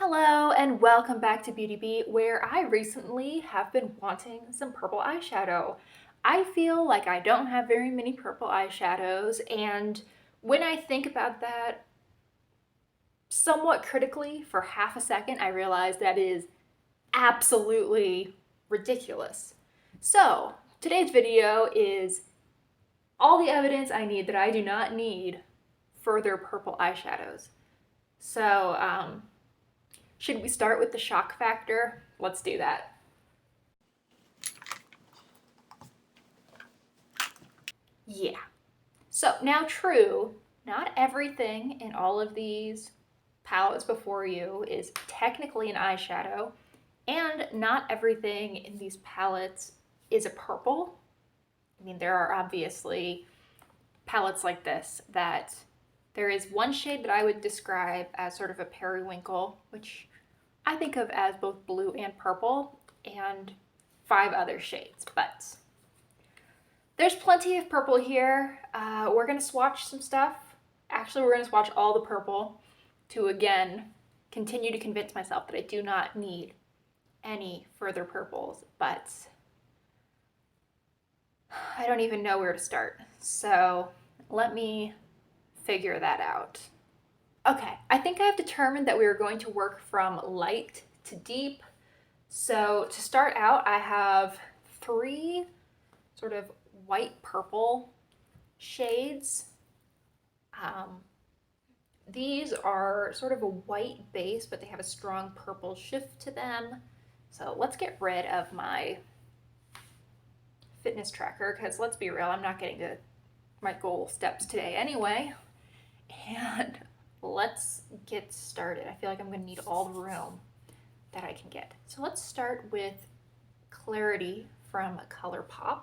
Hello and welcome back to Beauty Beat, where I recently have been wanting some purple eyeshadow. I feel like I don't have very many purple eyeshadows, and when I think about that somewhat critically for half a second, I realize that is absolutely ridiculous. So, today's video is all the evidence I need that I do not need further purple eyeshadows. So, should we start with the shock factor? Let's do that. Yeah. So now true, not everything in all of these palettes before you is technically an eyeshadow, and not everything in these palettes is a purple. I mean, there are obviously palettes like this that there is one shade that I would describe as sort of a periwinkle, which I think of as both blue and purple, and 5 other shades, but there's plenty of purple here. We're gonna swatch some stuff. Actually, we're gonna swatch all the purple to again continue to convince myself that I do not need any further purples, but I don't even know where to start. So let me figure that out. Okay, I think I've determined that we are going to work from light to deep. So to start out, I have 3 sort of white purple shades. These are sort of a white base, but they have a strong purple shift to them. So let's get rid of my fitness tracker, because let's be real, I'm not getting to my goal steps today anyway. And let's get started. I feel like I'm going to need all the room that I can get. So let's start with Clarity from ColourPop.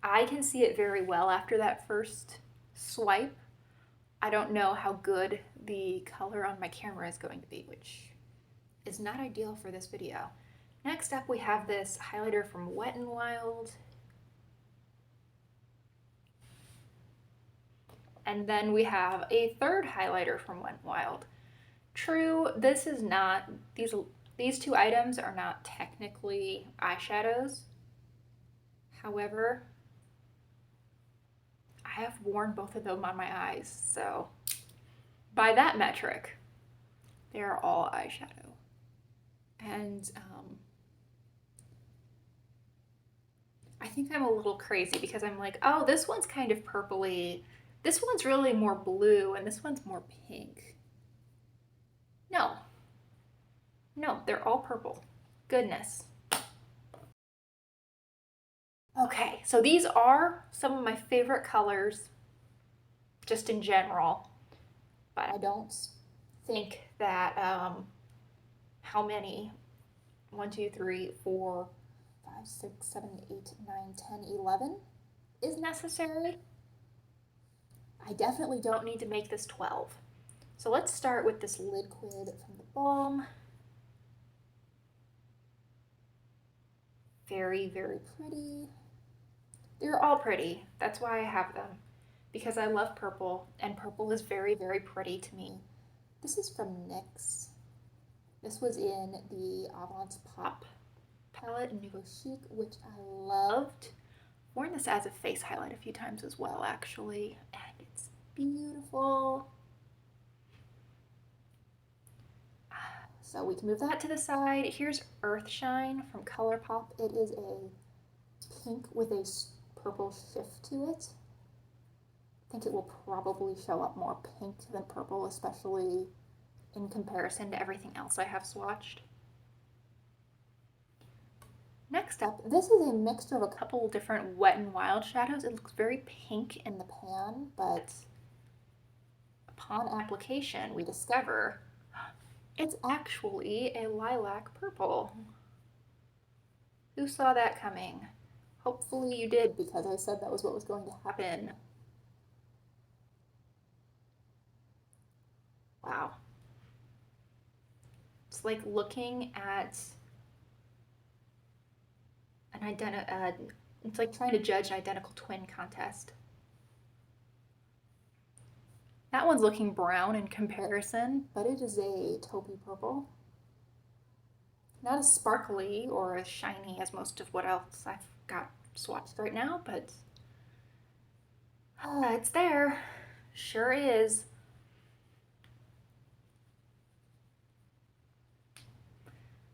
I can see it very well after that first swipe. I don't know how good the color on my camera is going to be, which is not ideal for this video. Next up, we have this highlighter from Wet n Wild. And then we have a third highlighter from Wet n Wild. True, this is not, these 2 items are not technically eyeshadows. However, I have worn both of them on my eyes, so by that metric, they are all eyeshadow. And I think I'm a little crazy because I'm like, oh, this one's kind of purpley, this one's really more blue, and this one's more pink. No, they're all purple. Goodness. Okay, so these are some of my favorite colors just in general, but I don't think that how many 1, 2, 3, 4, 5, 6, 7, 8, 9, 10, 11 is necessary. I definitely don't need to make this 12. So let's start with this liquid from the balm. Very, very pretty. They're all pretty. That's why I have them, because I love purple, and purple is very, very pretty to me. This is from NYX. This was in the Avant Pop palette in Nouveau Chic, which I loved. Worn this as a face highlight a few times as well, actually, and it's beautiful. So we can move that to the side. Here's Earthshine from ColourPop. It is a pink with a purple shift to it. I think it will probably show up more pink than purple, especially in comparison to everything else I have swatched. Next up, this is a mixture of a couple different Wet n Wild shadows. It looks very pink in the pan, but upon application, we discover it's actually a lilac purple. Who saw that coming? Hopefully you did, because I said that was what was going to happen. Wow. It's like looking at it's like trying to judge an identical twin contest. That one's looking brown in comparison, but it is a taupey purple. Not as sparkly or as shiny as most of what else I've got swatched right now, but it's there. Sure is.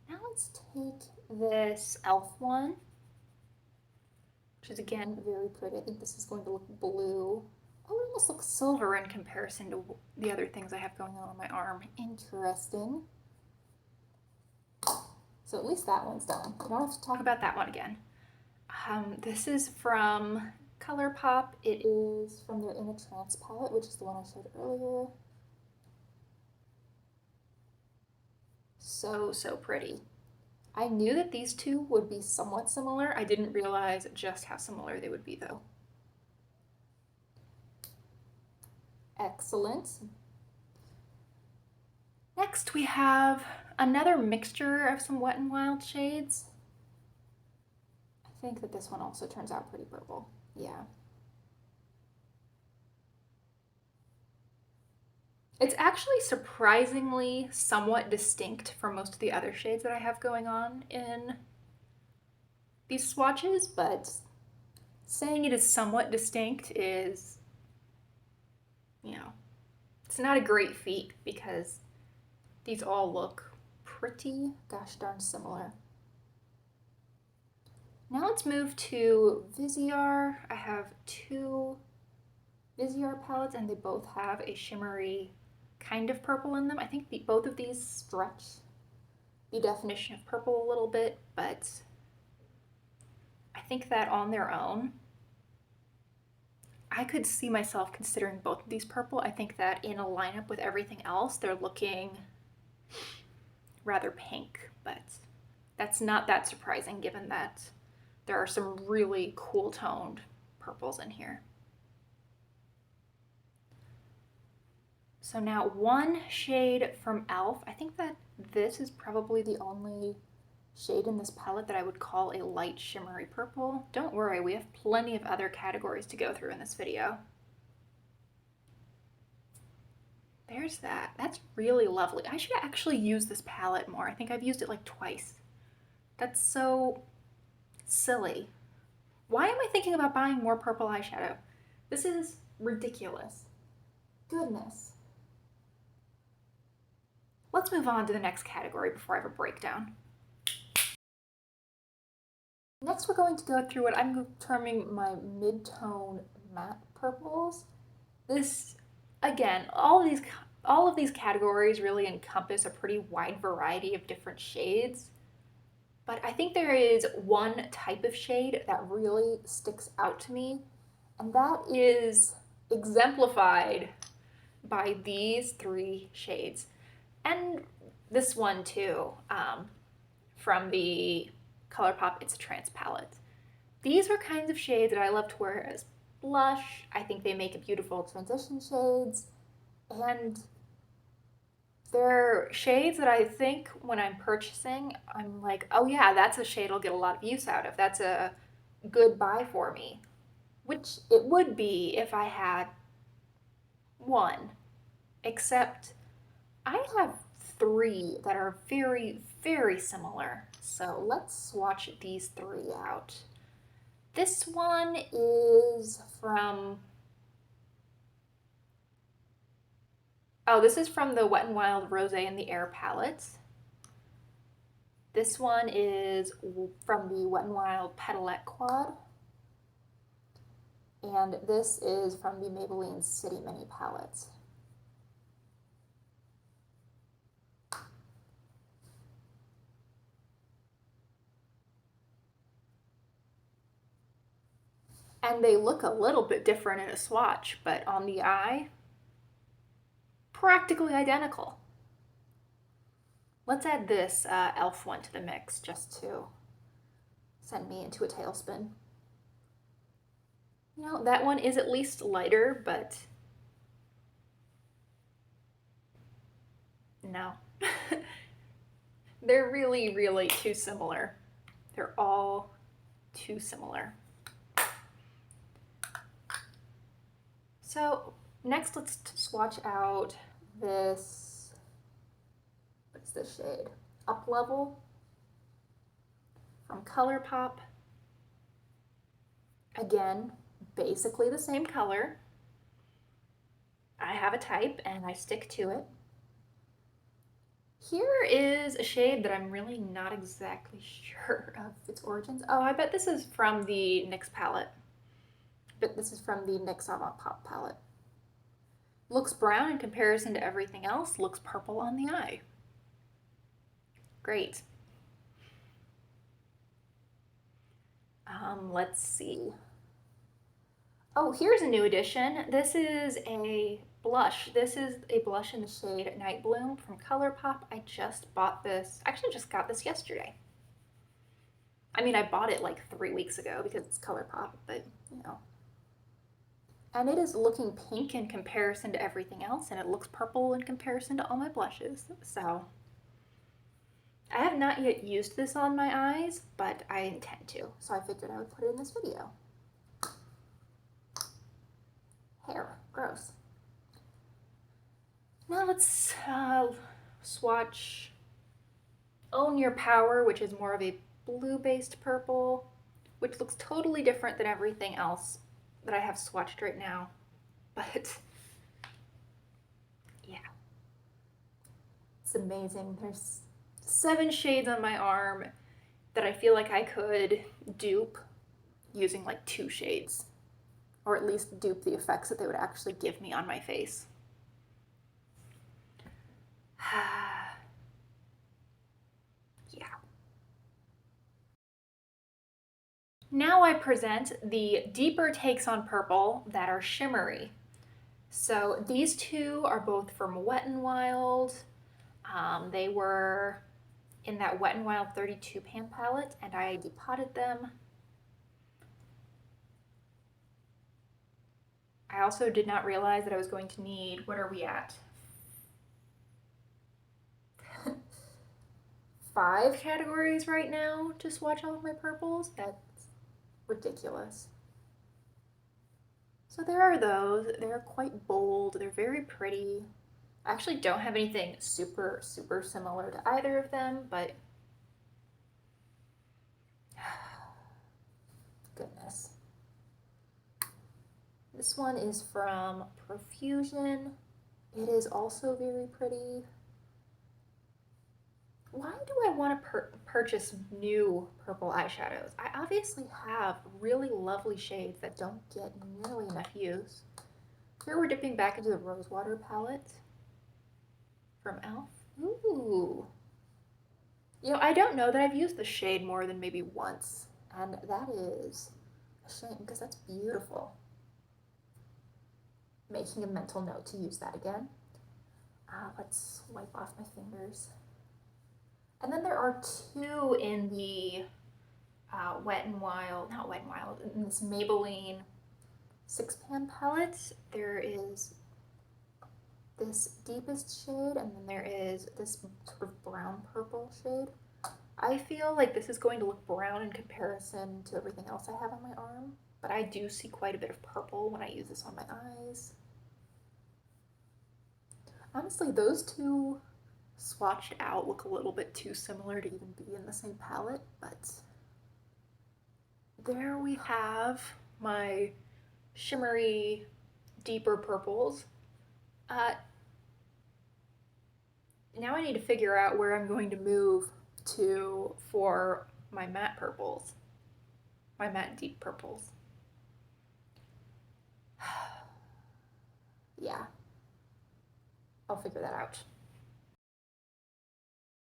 Now let's take this elf one, which is again very pretty. I think this is going to look blue. Oh, it almost looks silver in comparison to the other things I have going on my arm. Interesting. So at least that one's done. I don't have to talk about that one again. This is from ColourPop. It is from their In a Trance palette, which is the one I showed earlier. So pretty. I knew that these two would be somewhat similar. I didn't realize just how similar they would be though. Excellent. Next we have another mixture of some Wet n Wild shades. I think that this one also turns out pretty purple. Yeah. It's actually surprisingly somewhat distinct from most of the other shades that I have going on in these swatches, but saying it is somewhat distinct is, you know, it's not a great feat because these all look pretty gosh darn similar. Now let's move to Viseart. I have two Viseart palettes and they both have a shimmery kind of purple in them. I think both of these stretch the definition of purple a little bit, but I think that on their own, I could see myself considering both of these purple. I think that in a lineup with everything else, they're looking rather pink, but that's not that surprising given that there are some really cool toned purples in here. So now one shade from e.l.f. I think that this is probably the only shade in this palette that I would call a light shimmery purple. Don't worry, we have plenty of other categories to go through in this video. There's that. That's really lovely. I should actually use this palette more. I think I've used it like twice. That's so silly. Why am I thinking about buying more purple eyeshadow? This is ridiculous. Goodness. Let's move on to the next category before I have a breakdown. Next, we're going to go through what I'm terming my mid-tone matte purples. This, again, all of these categories really encompass a pretty wide variety of different shades. But I think there is one type of shade that really sticks out to me, and that is exemplified by these three shades. And this one too, from the ColourPop It's a Trance palette. These are kinds of shades that I love to wear as blush. I think they make beautiful transition shades, and they're shades that I think when I'm purchasing, I'm like, oh yeah, that's a shade I'll get a lot of use out of. That's a good buy for me, which it would be if I had one, except I have three that are very, very similar. So let's swatch these three out. This one is from, this is from the Wet n Wild Rosé in the Air palette. This one is from the Wet n Wild Petalette Quad. And this is from the Maybelline City Mini palette. And they look a little bit different in a swatch, but on the eye, practically identical. Let's add this e.l.f. one to the mix just to send me into a tailspin. You know, that one is at least lighter, but no. They're really, really too similar. They're all too similar. So Next, let's swatch out this, what's this shade? Up Level from ColourPop. Again, basically the same color. I have a type and I stick to it. Here is a shade that I'm really not exactly sure of its origins. Oh, I bet this is from the NYX palette. But this is from the NYX Avant Pop palette. Looks brown in comparison to everything else, looks purple on the eye. Great. Let's see. Oh, here's a new addition. This is a blush. This is a blush in the shade Night Bloom from ColourPop. I just bought this. Actually, just got this yesterday. I mean, I bought it like 3 weeks ago because it's ColourPop, but you know. And it is looking pink in comparison to everything else, and it looks purple in comparison to all my blushes. So I have not yet used this on my eyes, but I intend to. So I figured I would put it in this video. Hair, gross. Now let's swatch Own Your Power, which is more of a blue-based purple, which looks totally different than everything else that I have swatched right now. But yeah, it's amazing. There's 7 shades on my arm that I feel like I could dupe using like 2 shades, or at least dupe the effects that they would actually give me on my face. Yeah. Now I present the deeper takes on purple that are shimmery. So these two are both from Wet n Wild. They were in that Wet n Wild 32 pan palette, and I depotted them. I also did not realize that I was going to need, what are we at? 5 categories right now to swatch all of my purples. That's ridiculous. So there are those. They're quite bold. They're very pretty. I actually don't have anything super similar to either of them, but goodness. This one is from Profusion. It is also very pretty. Why do I want to purchase new purple eyeshadows? I obviously have really lovely shades that don't get nearly enough use. Here we're dipping back into the Rosewater palette from e.l.f. Ooh. You know, I don't know that I've used the shade more than maybe once, and that is a shame because that's beautiful. Making a mental note to use that again. Let's wipe off my fingers. And then there are 2 in the Wet n Wild, not Wet n Wild, in this Maybelline 6-pan palette. There is this deepest shade, and then there is this sort of brown purple shade. I feel like this is going to look brown in comparison to everything else I have on my arm, but I do see quite a bit of purple when I use this on my eyes. Honestly, those 2 swatched out look a little bit too similar to even be in the same palette, but there we have my shimmery, deeper purples. Now I need to figure out where I'm going to move to for my matte purples, my matte deep purples. Yeah, I'll figure that out.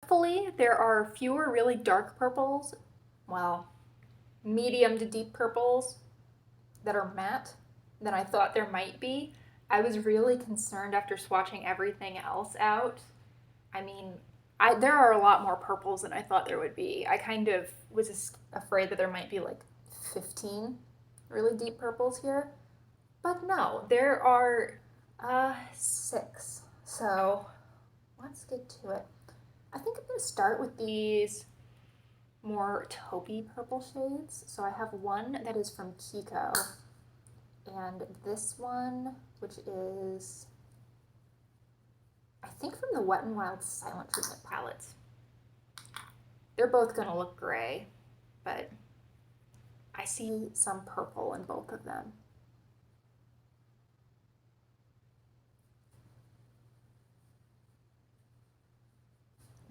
Hopefully there are fewer really dark purples, well, medium to deep purples that are matte than I thought there might be. I was really concerned after swatching everything else out. I mean, there are a lot more purples than I thought there would be. I kind of was just afraid that there might be like 15 really deep purples here. But no, there are 6. So let's get to it. I think I'm going to start with these more taupey purple shades. So I have one that is from Kiko. and this one, which is, I think, from the Wet n Wild Silent Treatment palettes. They're both gonna look gray, but I see some purple in both of them.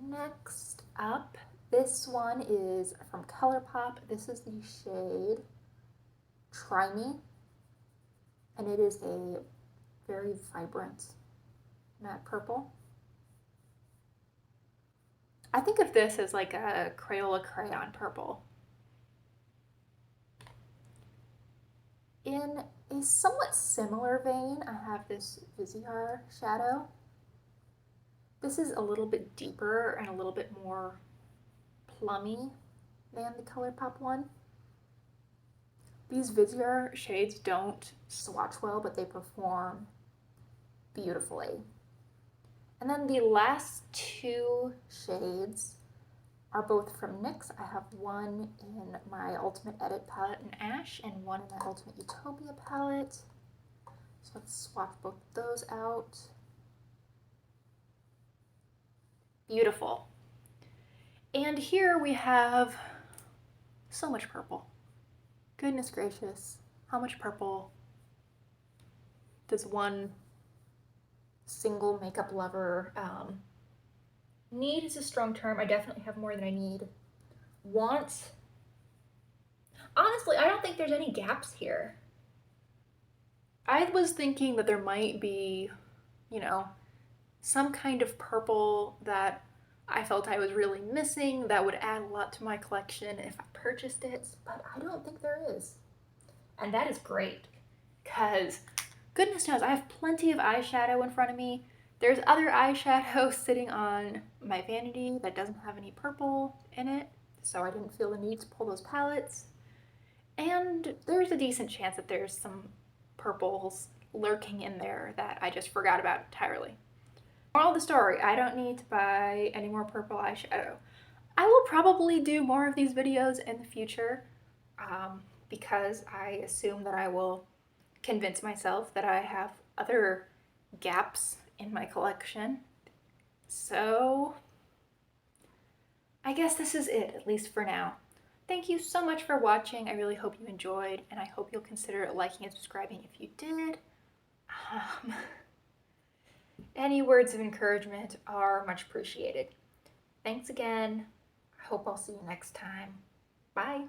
Next up, this one is from ColourPop. This is the shade Try Me, and it is a very vibrant matte purple. I think of this as like a Crayola crayon purple. In a somewhat similar vein, I have this Visear shadow. This is a little bit deeper and a little bit more plummy than the ColourPop one. These Visear shades don't swatch well, but they perform beautifully. And then the last two shades are both from NYX. I have one in my Ultimate Edit palette in Ash and one in my Ultimate Utopia palette. So let's swatch both those out. Beautiful. And here we have so much purple. Goodness gracious, how much purple does one single makeup lover need is a strong term. I definitely have more than I need. Want? Honestly, I don't think there's any gaps here. I was thinking that there might be, you know, some kind of purple that I felt I was really missing that would add a lot to my collection if I purchased it, but I don't think there is. And that is great, because goodness knows I have plenty of eyeshadow in front of me. There's other eyeshadow sitting on my vanity that doesn't have any purple in it, so I didn't feel the need to pull those palettes. And there's a decent chance that there's some purples lurking in there that I just forgot about entirely. Moral of the story, I don't need to buy any more purple eyeshadow. I will probably do more of these videos in the future because I assume that I will convince myself that I have other gaps in my collection. So I guess this is it, at least for now. Thank you so much for watching. I really hope you enjoyed, and I hope you'll consider liking and subscribing if you did. Any words of encouragement are much appreciated. Thanks again. I hope I'll see you next time. Bye.